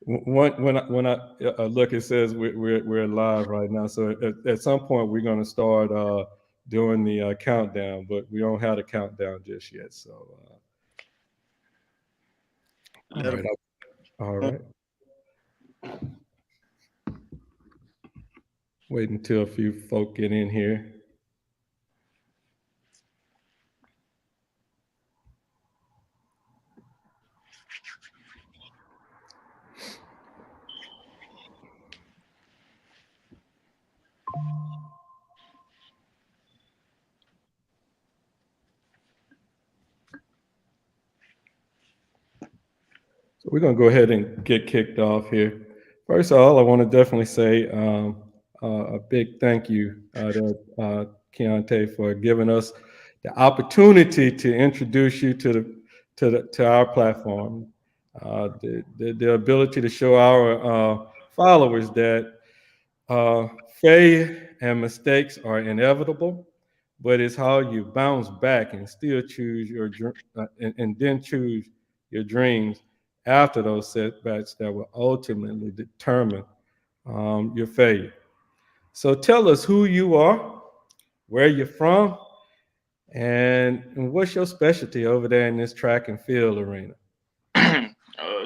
when I look, it says we're live right now. So at some point we're going to start doing the countdown, but we don't have the countdown just yet. So all Let right, them. all right. Wait until a few folk get in here. So we're going to go ahead and get kicked off here. First of all, I want to definitely say a big thank you to Keontae for giving us the opportunity to introduce you to our platform. The ability to show our followers that uh, failure and mistakes are inevitable, but it's how you bounce back and still choose and then choose your dreams after those setbacks that will ultimately determine your failure. So tell us who you are, where you're from, and what's your specialty over there in this track and field arena.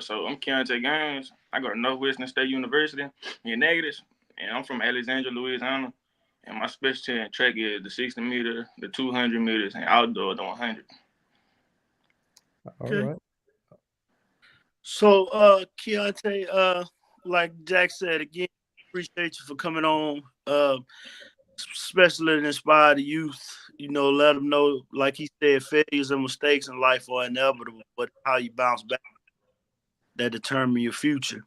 So I'm Keontae Gaines. I go to Northwestern State University in Negatives, and I'm from Alexandria, Louisiana. And my specialty in track is the 60 meter, the 200 meters, and outdoor the 100. All Okay. right. So, Keontae, like Jack said again, appreciate you for coming on. Especially to inspire the youth. Let them know, like he said, failures and mistakes in life are inevitable, but how you bounce back that determine your future.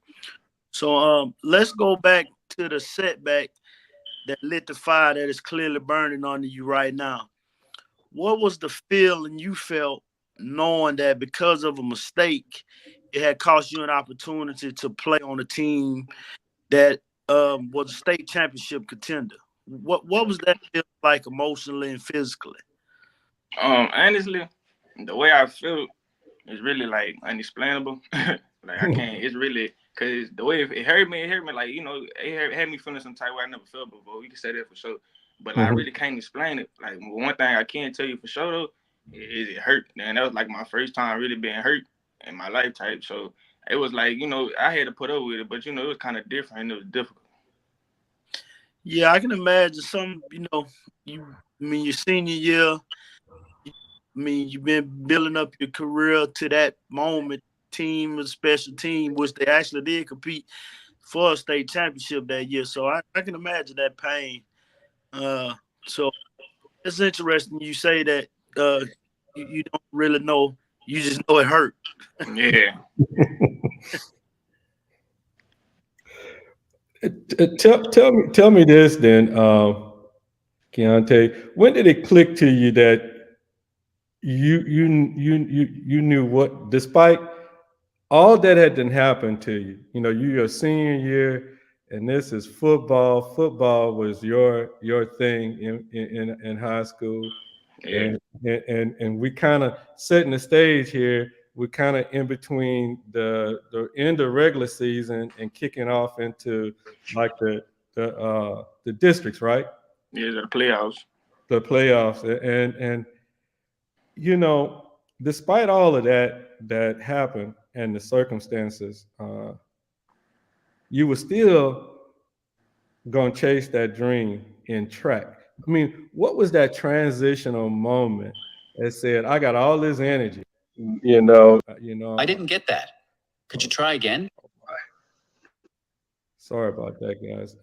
So, let's go back to the setback that lit the fire that is clearly burning under you right now. What was the feeling you felt knowing that because of a mistake, it had cost you an opportunity to play on a team that was a state championship contender? What was that feel like emotionally and physically? Honestly, the way I feel is really like unexplainable. Like I can't. It's really because the way it hurt me. It hurt me like had me feeling some type way I never felt before. We can say that for sure. But like, I Mhm. really can't explain it. Like one thing I can tell you for sure though is it hurt. And that was like my first time really being hurt in my life type. So it was like I had to put up with it, but it was kind of different. It was difficult. Yeah, I can imagine I mean, your senior year, you've been building up your career to that moment, team, a special team, which they actually did compete for a state championship that year. So I can imagine that pain. Uh, so it's interesting you say that you don't really know, you just know it hurt. Yeah. Tell me this then, Keontae. When did it click to you that you knew what, despite all that had done happened to you, you your senior year, and this is football. Football was your thing in high school, Yeah. and we kind of setting the stage here. We're kind of in between the end of regular season and kicking off into like the districts, right? Yeah, the playoffs. The playoffs, and you know, despite all of that happened and the circumstances, you were still gonna chase that dream in track. I mean, what was that transitional moment that said, "I got all this energy"? I didn't get that. Could you try again? Sorry about that, guys.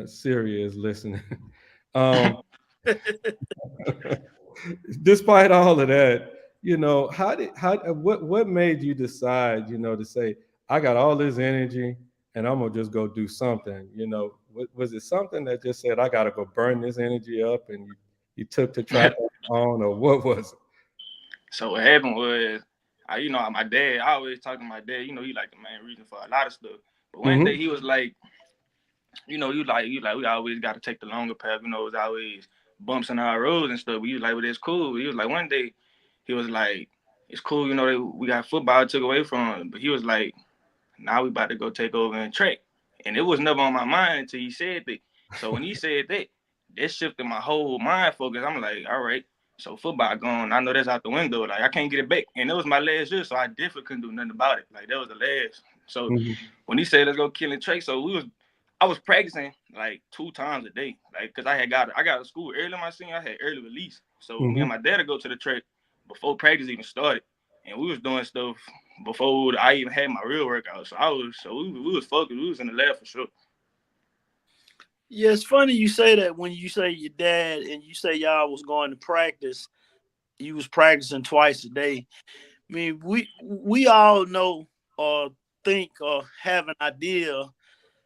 Siri is listening. um, Despite all of that, what made you decide, to say, I got all this energy and I'm gonna just go do something? Was it something that just said, I gotta go burn this energy up, and you took the track on, or what was it? So what happened was, my dad. I always talk to my dad. He like the main reason for a lot of stuff. But one day Mm-hmm. he was like, you like we always got to take the longer path. It's always bumps in our roads and stuff. But he was like, well, it's cool. He was like, one day he was like, it's cool. We got football took away from him. But he was like, now we about to go take over in track. And it was never on my mind until he said that. So when he said that, that shifted my whole mind focus. I'm like, all right, so football gone. I know that's out the window. Like, I can't get it back. And it was my last year, so I definitely couldn't do nothing about it. Like, that was the last. So when he said, let's go kill and track, so I was practicing like 2 times a day. Like, because I got to school early in my senior. I had early release. So me and my dad would go to the track before practice even started. And we was doing stuff before I even had my real workout. So we was focused. We was in the lab for sure. Yeah, it's funny you say that when you say your dad and you say y'all was going to practice, you was practicing twice a day. I mean, we all know or think or have an idea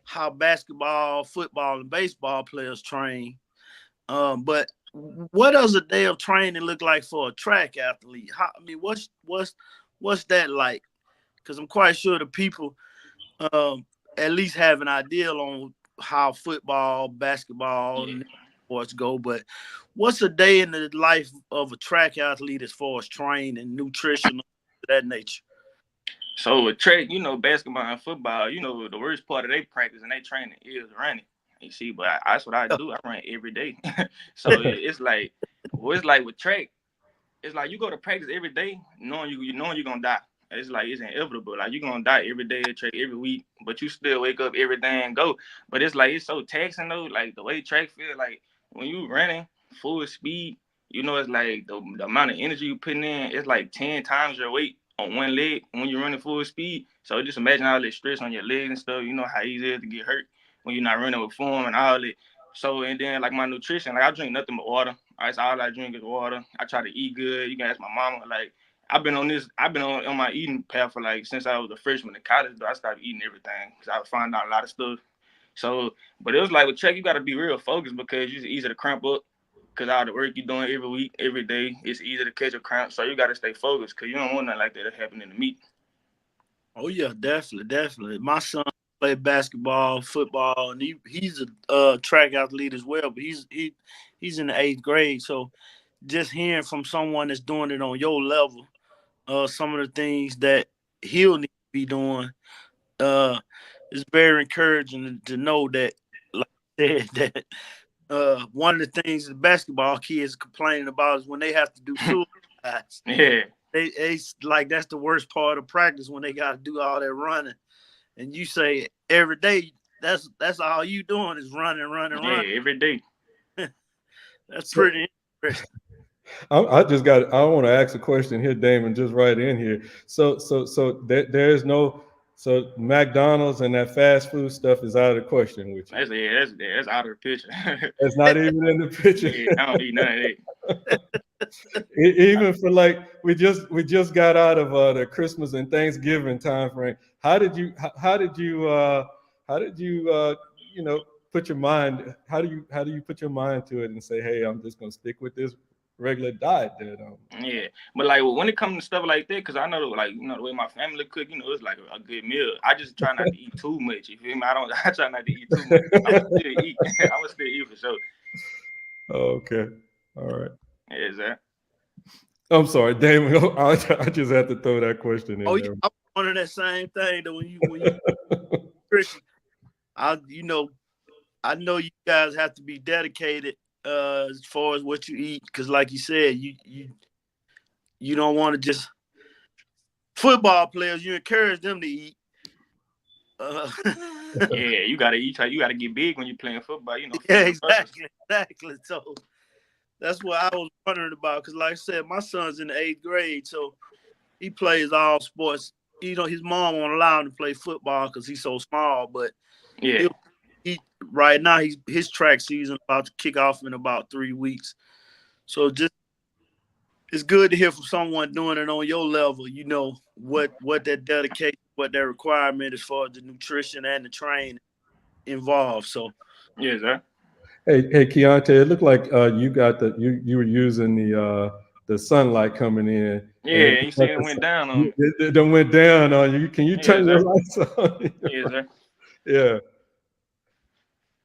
how basketball, football, and baseball players train. But what does a day of training look like for a track athlete? What's that like? Because I'm quite sure the people at least have an idea on how football, basketball, and sports go. But what's a day in the life of a track athlete as far as training, nutrition, that nature? So with track, basketball and football, the worst part of their practice and their training is running. You see, but that's what I do. I run every day. So it's like with track, it's like you go to practice every day, knowing you're gonna die. It's like it's inevitable. Like, you're gonna die every day at track, every week, but you still wake up every day and go. But it's like it's so taxing though. Like, the way track feel, like when you running full speed, it's like the amount of energy you putting in, it's like 10 times your weight on one leg when you're running full speed. So just imagine all that stress on your legs and stuff. You know how easy it is to get hurt when you're not running with form and all that. So, and then like my nutrition, like I drink nothing but water. That's all I drink is water. I try to eat good. You can ask my mama. Like, I've been on my eating path for like since I was a freshman in college. Though I started eating everything because I found out a lot of stuff. So, but it was like with track, you got to be real focused because it's easy to cramp up. Because all the work you're doing every week, every day, it's easy to catch a cramp. So you got to stay focused because you don't want nothing like that to happen in the meet. Oh yeah, definitely. My son played basketball, football, and he's a track athlete as well. But he's in the 8th grade. So just hearing from someone that's doing it on your level, some of the things that he'll need to be doing, is very encouraging to know that, like I said, that one of the things the basketball kids complaining about is when they have to do suicides. Yeah. They like that's the worst part of practice when they got to do all that running. And you say every day, that's all you doing is running. Yeah, every day. That's pretty interesting. I want to ask a question here, Damon, just right in here. So there's no, so McDonald's and that fast food stuff is out of the question with you. That's out of the picture. It's not even in the picture. Yeah, I don't eat none of that. Even for like we just got out of the Christmas and Thanksgiving time frame. How did you put your mind? How do you put your mind to it and say, hey, I'm just gonna stick with this regular diet that Yeah, but like when it comes to stuff like that, because I know, like, the way my family cook, it's like a good meal. I just try not to eat too much. You feel me? I try not to eat too much. I'm gonna still eat. I'm gonna still eat for sure. Okay, all right. Yeah, is that? I'm sorry, Damon. I just had to throw that question in there. I'm wondering that same thing that when you Christian, I know you guys have to be dedicated as far as what you eat, because like you said, you don't want to just football players. You encourage them to eat. Yeah, you gotta eat. You gotta get big when you're playing football. Yeah, exactly. So that's what I was wondering about, because like I said, my son's in the 8th grade, so he plays all sports. His mom won't allow him to play football because he's so small, but yeah, he right now his track season about to kick off in about 3 weeks. So just it's good to hear from someone doing it on your level. What that dedication, what that requirement as far as the nutrition and the training involved. So yeah, sir. Hey, Keontae, it looked like you got you were using the sunlight coming in. Yeah, you see it went down on me. It went down on you. Can you turn your lights on? Yeah, sir. Yeah.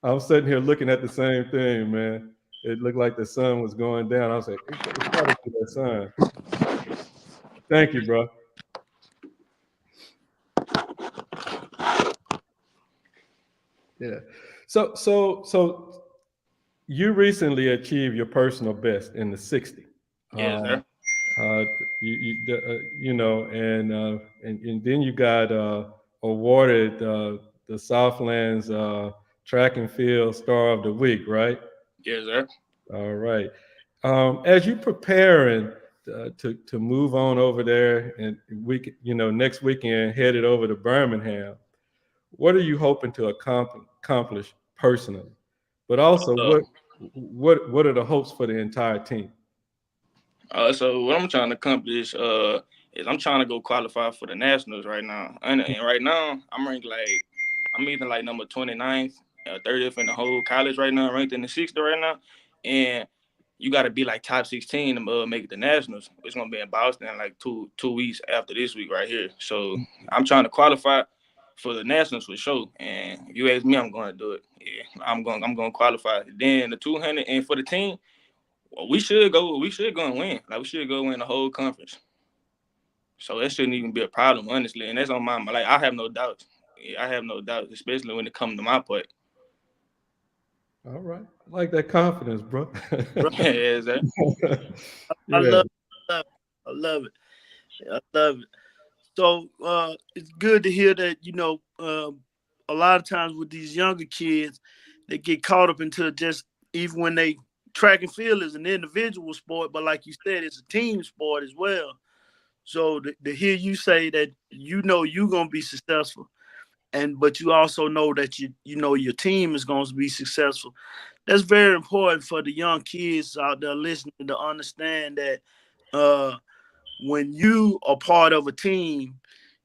I'm sitting here looking at the same thing, man. It looked like the sun was going down. I was like, it's got to be that sun. Thank you, bro. Yeah. So you recently achieved your personal best in the 60. Yes, Um, sir. you know, and then you got awarded the Southland's Track and Field Star of the Week, right? Yes, sir. All right. As you preparing to move on over there, and next weekend headed over to Birmingham, what are you hoping to accomplish personally? But also, Uh, what are the hopes for the entire team? so what I'm trying to accomplish is I'm trying to go qualify for the nationals right now, and right now I'm even like number 29th, 30th in the whole college right now, ranked in the 60th right now, and you got to be like top 16 to make it the nationals. It's gonna be in Boston in like two weeks after this week right here. So I'm trying to qualify for the nationals for sure. And if you ask me, I'm going to do it. Yeah, I'm going to qualify. Then the 200 and for the team. Well, we should go. We should go and win. Like we should go win the whole conference. So that shouldn't even be a problem, honestly. And that's on my mind. Like I have no doubts. Yeah, I have no doubts, especially when it comes to my part. All right, I like that confidence, bro. Bro, Yeah, that. I Yeah. love, love it. I love it. I love it. So it's good to hear that, a lot of times with these younger kids, they get caught up into just even when they track and field is an individual sport, but like you said, it's a team sport as well. So to hear you say that you're gonna be successful, but you also know that your team is going to be successful. That's very important for the young kids out there listening to understand that uh, when you are part of a team,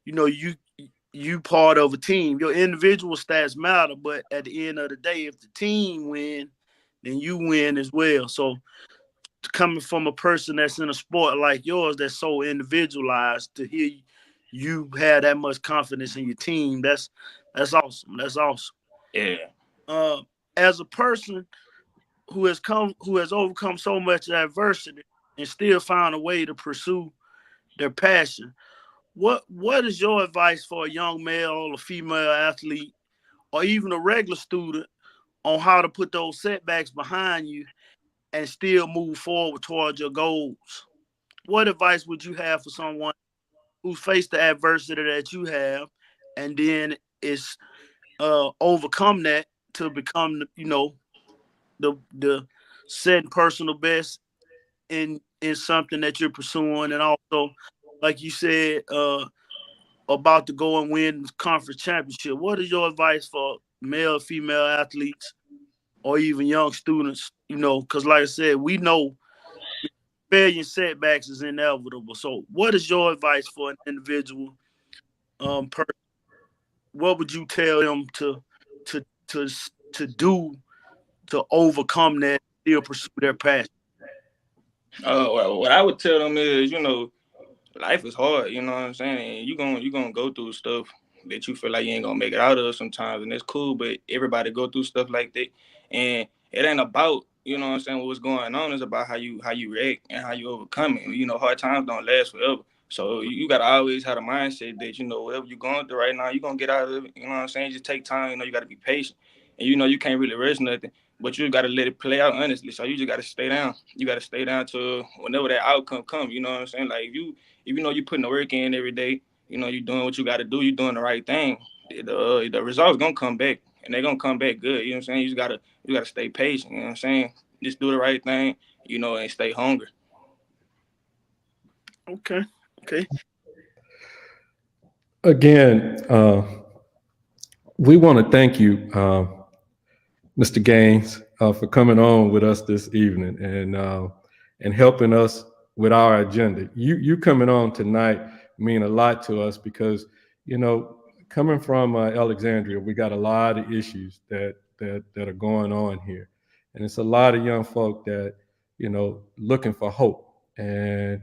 you part of a team. Your individual stats matter, but at the end of the day, if the team win, then you win as well. So coming from a person that's in a sport like yours that's so individualized, to hear you have that much confidence in your team, that's awesome. That's awesome. Yeah. Uh, as a person who has overcome so much adversity and still found a way to pursue their passion, what is your advice for a young male or female athlete or even a regular student on how to put those setbacks behind you and still move forward towards your goals? What advice would you have for someone who faced the adversity that you have and then is overcome that to become the set personal best in something that you're pursuing, and also like you said, about to go and win conference championship? What is your advice for male, female athletes, or even young students? Because like I said, we know failure and setbacks is inevitable. So, what is your advice for an individual person? What would you tell them to to to do to overcome that, still pursue their passion? Well, what I would tell them is, life is hard, you know what I'm saying? And you gonna go through stuff that you feel like you ain't gonna make it out of sometimes, and that's cool, but everybody go through stuff like that. And it ain't about, what I'm saying, what's going on. It's about how you react and how you overcome it. Hard times don't last forever. So you gotta always have a mindset that, whatever you're going through right now, you're gonna get out of it. You know what I'm saying? Just take time, you gotta be patient. And you can't really rush nothing. But you got to let it play out honestly. So you just got to stay down. You got to stay down to whenever that outcome comes. You know what I'm saying? Like if you know you putting the work in every day, you doing what you got to do, you doing the right thing. The results gonna come back, and they're gonna come back good. You know what I'm saying? You gotta stay patient. You know what I'm saying? Just do the right thing. And stay hungry. Okay, okay. Again, we want to thank you, Mr. Gaines, for coming on with us this evening and helping us with our agenda. You coming on tonight mean a lot to us because coming from Alexandria, we got a lot of issues that are going on here, and it's a lot of young folk that looking for hope. And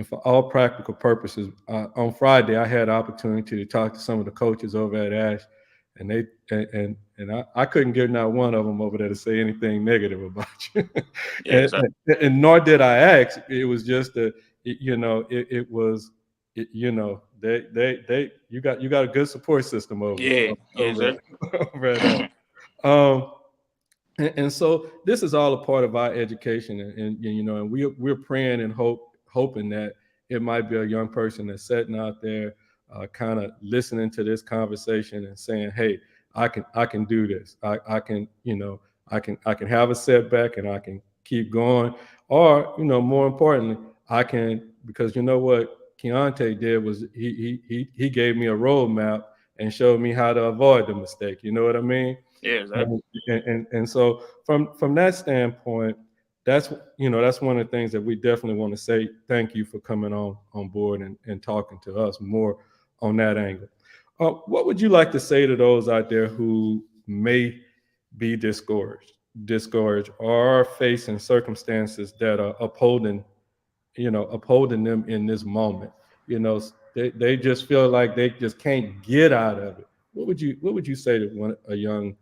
for all practical purposes, on Friday I had the opportunity to talk to some of the coaches over at Ash, and I couldn't get not one of them over there to say anything negative about you. Yes, sir. And nor did I ask. It was just it was they you got a good support system over Yeah, yes, over sir. over at Um, and so this is all a part of our education, and you know, and we're praying and hoping that it might be a young person that's sitting out there, kind of listening to this conversation and saying, "Hey, I can do this. I can, you know, I can have a setback and I can keep going, or you know, more importantly, I can, because you know what Keontae did was he gave me a roadmap and showed me how to avoid the mistake. You know what I mean? Yeah, exactly. And so from that standpoint, that's, you know, that's one of the things that we definitely want to say thank you for coming on board and talking to us more on that angle. What would you like to say to those out there who may be discouraged or are facing circumstances that are upholding them in this moment? You know, they just feel like they just can't get out of it. What would you say to a young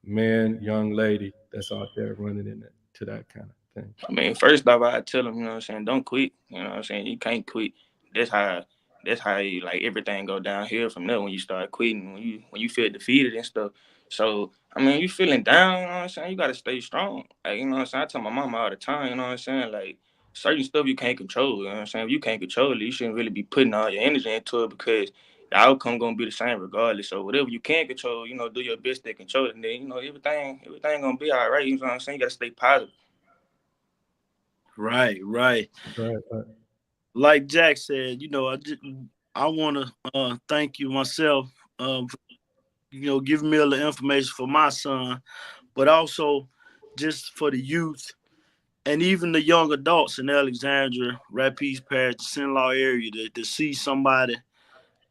man, young lady that's out there running into that kind of thing? I mean, first off, I tell them, you know what I'm saying, don't quit. You know what I'm saying? You can't quit. That's how you, like, everything go downhill from there when you start quitting, when you feel defeated and stuff. So, I mean, you feeling down, you know what I'm saying? You gotta stay strong. Like, you know what I'm saying? I tell my mama all the time, you know what I'm saying? Like, certain stuff you can't control, you know what I'm saying? If you can't control it, you shouldn't really be putting all your energy into it, because the outcome gonna be the same regardless. So whatever you can control, you know, do your best to control it, and then, you know, everything gonna be all right. You know what I'm saying? You gotta stay positive. Right. Right. Like Jack said, you know, I want to thank you myself, for, you know, giving me all the information for my son, but also just for the youth and even the young adults in Alexandria, Rapides Parish, the St. area, to see somebody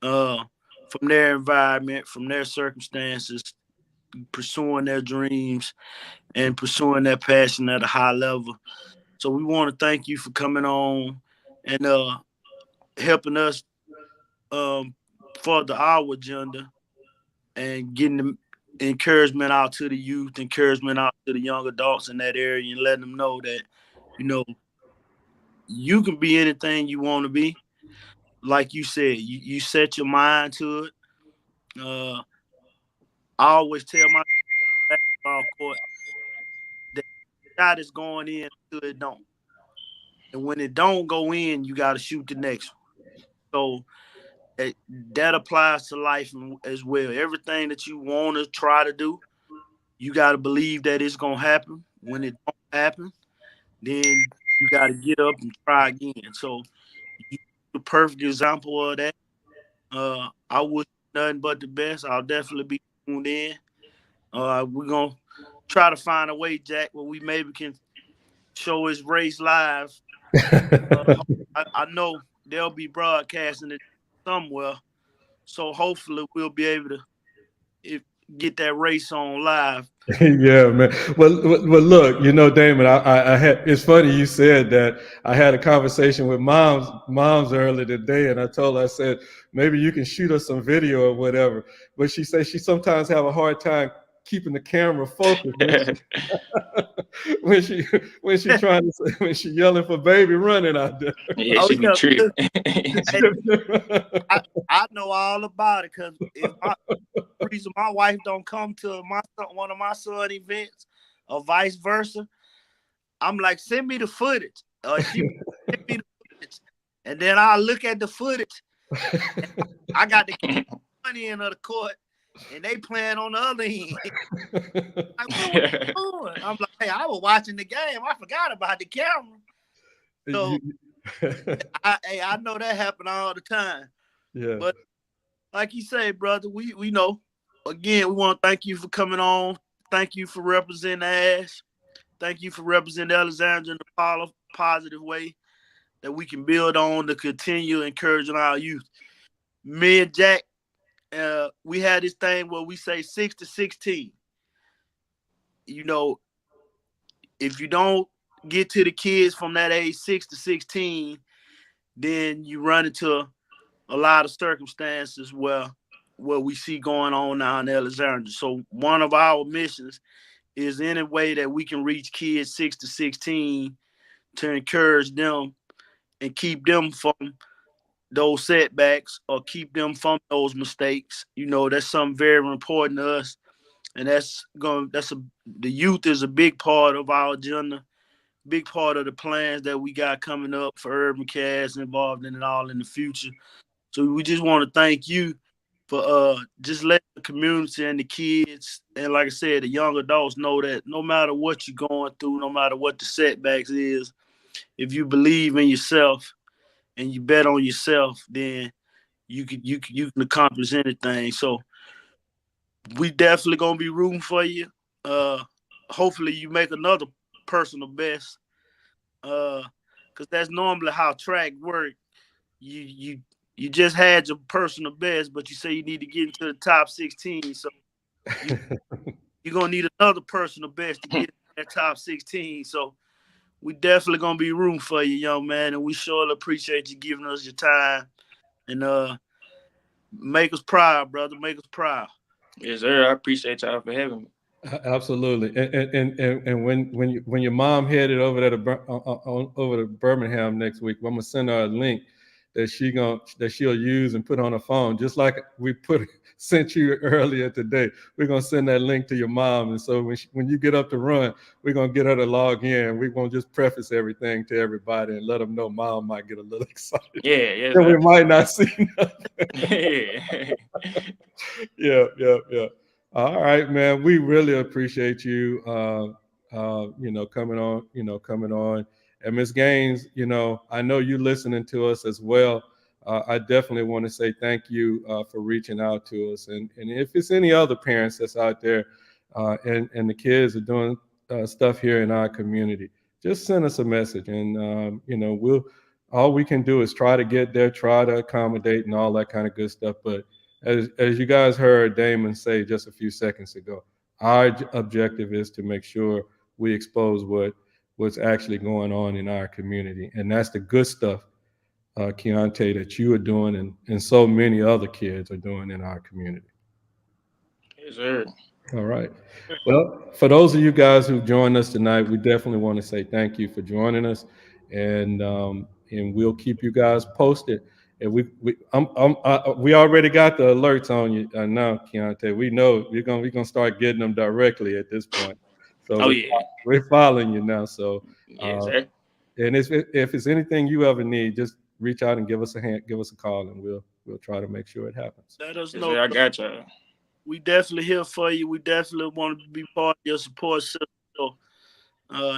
from their environment, from their circumstances, pursuing their dreams and pursuing their passion at a high level. So we want to thank you for coming on and helping us further our agenda and getting the encouragement out to the youth, encouragement out to the young adults in that area, and letting them know that, you know, you can be anything you want to be. Like you said, you set your mind to it. Uh, I always tell my basketball court that shot is going in until it don't. And when it don't go in, you got to shoot the next one. So that applies to life as well. Everything that you want to try to do, you got to believe that it's going to happen. When it don't happen, then you got to get up and try again. So you the perfect example of that. I wish nothing but the best. I'll definitely be tuned in. We're going to try to find a way, Jack, where we maybe can show his race live. I know they'll be broadcasting it somewhere. So hopefully we'll be able to get that race on live. Yeah, man. Well, look, you know, Damon, I had. It's funny you said that. I had a conversation with moms earlier today, and I told her, I said, maybe you can shoot us some video or whatever. But she said she sometimes have a hard time keeping the camera focused when she when she trying to say, when she yelling for baby running out there. Yeah, she be tripping. I know all about it, because if the reason my wife don't come to one of my son events or vice versa, I'm like, send me the footage. She send me the footage, and then I look at the footage. I got the money end of the court, and they playing on the other end. Like, what you doing? I'm like, hey, I was watching the game. I forgot about the camera. So I know that happen all the time. Yeah. But like you say, brother, we know. Again, we want to thank you for coming on. Thank you for representing Ash. Thank you for representing Alexandria in a positive way that we can build on to continue encouraging our youth. Me and Jack, we had this thing where we say 6 to 16. You know, if you don't get to the kids from that age 6 to 16, then you run into a lot of circumstances where we see going on now in Alexandria. So one of our missions is any way that we can reach kids 6 to 16 to encourage them and keep them from those setbacks or keep them from those mistakes. You know, that's something very important to us. and the youth is a big part of our agenda, big part of the plans that we got coming up for Urban Cast, involved in it all in the future. So we just want to thank you for just letting the community and the kids, and like I said, the young adults know that no matter what you're going through, no matter what the setbacks is, if you believe in yourself and you bet on yourself, then you can accomplish anything. So we definitely gonna be rooting for you. Hopefully you make another personal best. Cause that's normally how track work. You just had your personal best, but you say you need to get into the top 16. So you're gonna need another personal best to get in that top 16. So we definitely gonna be rooting for you, young man, and we surely appreciate you giving us your time and make us proud, brother. Make us proud. Yes, sir. I appreciate y'all for having me. Absolutely. And when your mom headed over there over to Birmingham next week, I'm gonna send her a link that she'll use and put on her phone, just like we sent you earlier today. We're gonna send that link to your mom, and so when you get up to run, we're gonna get her to log in. We're gonna just preface everything to everybody and let them know mom might get a little excited. Yeah. We might not see nothing. Yeah. All right, man. We really appreciate you, coming on. And Ms. Gaines, I know you listening to us as well. I definitely want to say thank you for reaching out to us. And if it's any other parents that's out there and the kids are doing stuff here in our community, just send us a message. And, all we can do is try to get there, try to accommodate and all that kind of good stuff. But as you guys heard Damon say just a few seconds ago, our objective is to make sure we expose what's actually going on in our community. And that's the good stuff, Keontae, that you are doing and so many other kids are doing in our community. Yes, sir. All right. Well, for those of you guys who joined us tonight, we definitely want to say thank you for joining us, and we'll keep you guys posted. And we already got the alerts on you now, Keontae. We know we're gonna start getting them directly at this point. So we're following you now. So yes, sir. And if it's anything you ever need, just reach out and give us a call, and we'll try to make sure it happens. Let us Yes, know. sir, I got y'all. We definitely here for you. We definitely want to be part of your support system. So,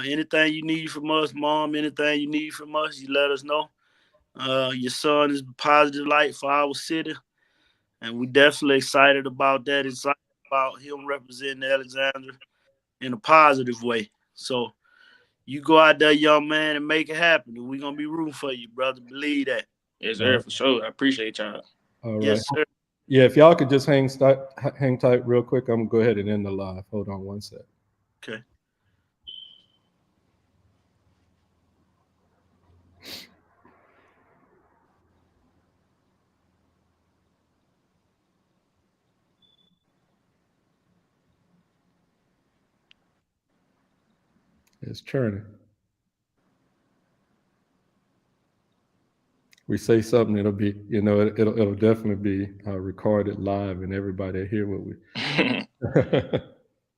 anything you need from us, Mom, anything you need from us, you let us know. Your son is a positive light for our city, and we definitely excited about that. Excited about him representing Alexandria in a positive way. So you go out there, young man, and make it happen. We're going to be rooting for you, brother. Believe that. Yes, sir, for sure. I appreciate y'all. All right. Yes, sir. Yeah, if y'all could just hang tight real quick, I'm going to go ahead and end the live. Hold on one sec. Okay. It's churning. We say something, it'll be, it'll definitely be recorded live, and everybody will hear what we.